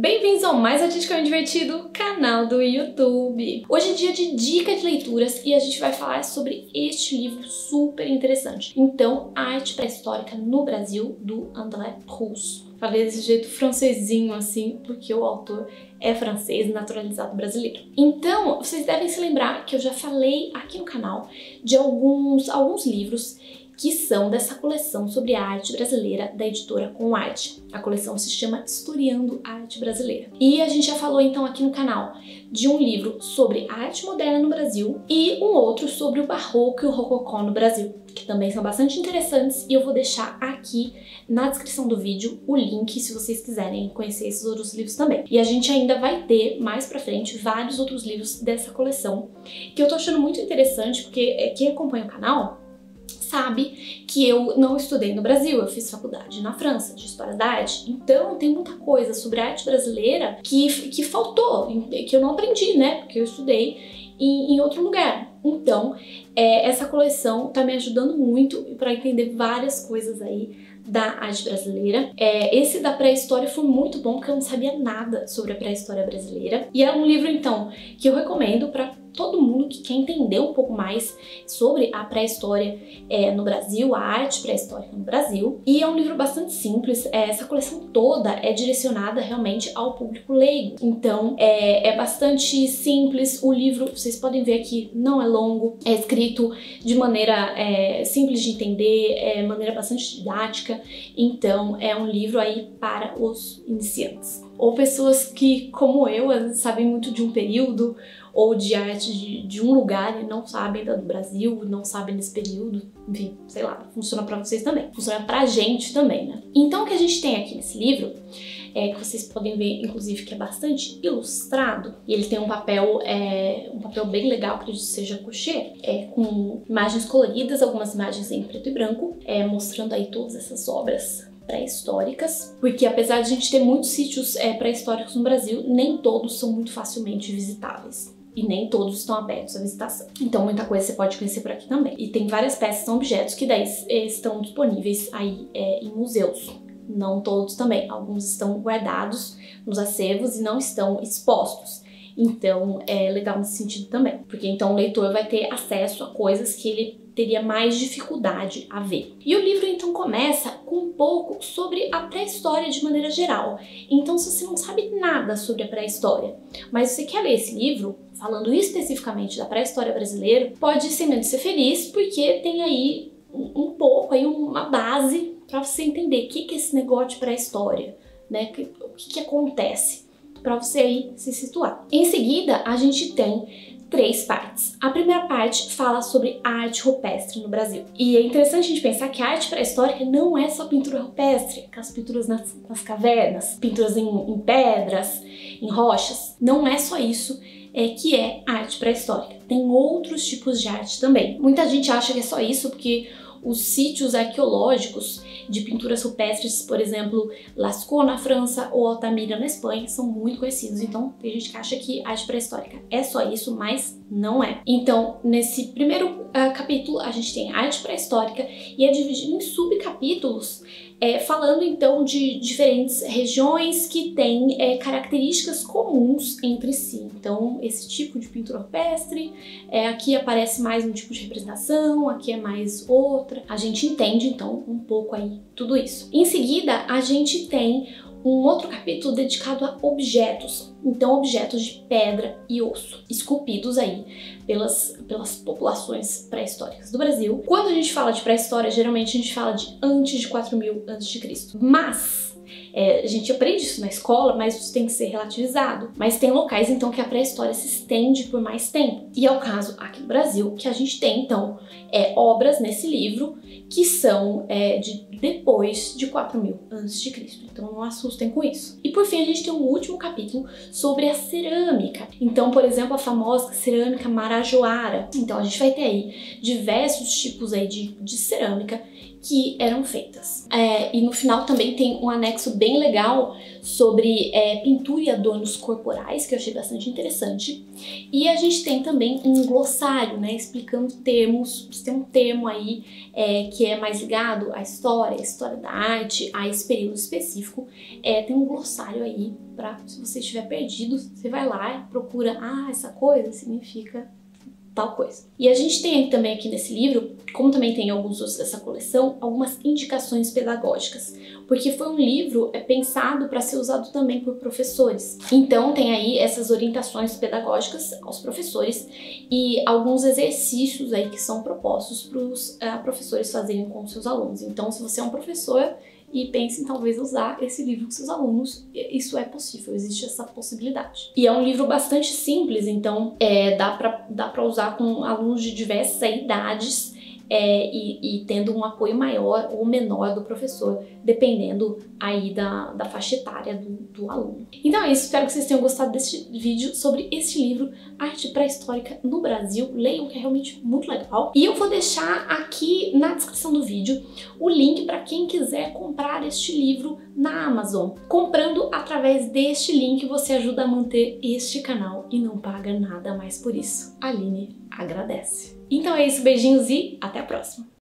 Bem-vindos ao mais artisticamente divertido canal do YouTube. Hoje é dia de dica de leituras e a gente vai falar sobre este livro super interessante. Então, Arte Pré-Histórica no Brasil, do André Proust. Falei desse jeito francesinho assim, porque o autor é francês naturalizado brasileiro. Então, vocês devem se lembrar que eu já falei aqui no canal de alguns livros que são dessa coleção sobre a arte brasileira da editora Com Arte. A coleção se chama Historiando a Arte Brasileira. E a gente já falou então aqui no canal de um livro sobre a arte moderna no Brasil e um outro sobre o barroco e o rococó no Brasil, que também são bastante interessantes, e eu vou deixar aqui na descrição do vídeo o link se vocês quiserem conhecer esses outros livros também. E a gente ainda vai ter mais pra frente vários outros livros dessa coleção, que eu tô achando muito interessante, porque quem acompanha o canal sabe que eu não estudei no Brasil, eu fiz faculdade na França, de História da Arte. Então tem muita coisa sobre a arte brasileira que faltou, que eu não aprendi, né? Porque eu estudei em outro lugar. Então, essa coleção tá me ajudando muito para entender várias coisas aí da arte brasileira. Esse da pré-história foi muito bom, porque eu não sabia nada sobre a pré-história brasileira. E é um livro, então, que eu recomendo para todo mundo que quer entender um pouco mais sobre a pré-história no Brasil, a arte pré-histórica no Brasil. E é um livro bastante simples, essa coleção toda é direcionada realmente ao público leigo. Então é bastante simples, o livro, vocês podem ver aqui, não é longo, é escrito de maneira simples de entender, maneira bastante didática. Então é um livro aí para os iniciantes. Ou pessoas que, como eu, sabem muito de um período ou de arte de um lugar e não sabem da do Brasil, não sabem desse período, enfim, sei lá, funciona pra vocês também, funciona pra gente também, né? Então o que a gente tem aqui nesse livro, que vocês podem ver, inclusive, que é bastante ilustrado, e ele tem um papel bem legal, acredito que seja couché, com imagens coloridas, algumas imagens em preto e branco, mostrando aí todas essas obras pré-históricas, porque apesar de a gente ter muitos sítios pré-históricos no Brasil, nem todos são muito facilmente visitáveis. E nem todos estão abertos à visitação. Então muita coisa você pode conhecer por aqui também. E tem várias peças, são objetos que daí estão disponíveis aí em museus. Não todos também. Alguns estão guardados nos acervos e não estão expostos. Então é legal nesse sentido também. Porque então o leitor vai ter acesso a coisas que ele teria mais dificuldade a ver. E o livro então começa com um pouco sobre a pré-história de maneira geral. Então se você não sabe nada sobre a pré-história, mas você quer ler esse livro, falando especificamente da pré-história brasileira, pode sem medo ser feliz, porque tem aí um pouco, aí uma base para você entender o que é esse negócio de pré-história, né? O que acontece, para você aí se situar. Em seguida, a gente tem 3 partes. A primeira parte fala sobre a arte rupestre no Brasil. E é interessante a gente pensar que a arte pré-histórica não é só pintura rupestre, aquelas pinturas nas cavernas, pinturas em pedras, em rochas. Não é só isso que é arte pré-histórica. Tem outros tipos de arte também. Muita gente acha que é só isso porque os sítios arqueológicos de pinturas rupestres, por exemplo, Lascaux na França ou Altamira na Espanha, são muito conhecidos. Então tem gente que acha que a arte pré-histórica é só isso, mas não é. Então nesse primeiro capítulo a gente tem a arte pré-histórica e é dividido em subcapítulos, falando então de diferentes regiões que têm características comuns entre si. Então esse tipo de pintura rupestre, aqui aparece mais um tipo de representação, aqui é mais outra. A gente entende então um pouco aí tudo isso. Em seguida a gente tem um outro capítulo dedicado a objetos, então objetos de pedra e osso, esculpidos aí pelas populações pré-históricas do Brasil. Quando a gente fala de pré-história, geralmente a gente fala de antes de 4000 a.C. Mas a gente aprende isso na escola, mas isso tem que ser relativizado. Mas tem locais, então, que a pré-história se estende por mais tempo. E é o caso aqui no Brasil, que a gente tem, então, obras nesse livro que são de depois de 4000 a.C. Então não assustem com isso. E por fim, a gente tem um último capítulo sobre a cerâmica. Então, por exemplo, a famosa cerâmica marajoara. Então a gente vai ter aí diversos tipos aí de cerâmica que eram feitas. E no final também tem um anexo bem legal sobre pintura e adornos corporais, que eu achei bastante interessante. E a gente tem também um glossário, né, explicando termos. Tem um termo aí que é mais ligado à história da arte, a esse período específico. Tem um glossário aí para, se você estiver perdido, você vai lá e procura, essa coisa significa tal coisa. E a gente tem também aqui nesse livro, como também tem alguns outros dessa coleção, algumas indicações pedagógicas, porque foi um livro pensado para ser usado também por professores. Então tem aí essas orientações pedagógicas aos professores e alguns exercícios aí que são propostos para os professores fazerem com seus alunos. Então, se você é um professor e pense em talvez usar esse livro com seus alunos, isso é possível, existe essa possibilidade. E é um livro bastante simples, então dá pra usar com alunos de diversas idades e tendo um apoio maior ou menor do professor, dependendo aí da faixa etária do aluno. Então é isso, espero que vocês tenham gostado deste vídeo sobre este livro, Arte Pré-Histórica no Brasil. Leiam, que é realmente muito legal. E eu vou deixar aqui na descrição do vídeo o link para quem quiser comprar este livro na Amazon. Comprando através deste link, você ajuda a manter este canal e não paga nada mais por isso. A Aline agradece. Então é isso, beijinhos e até a próxima!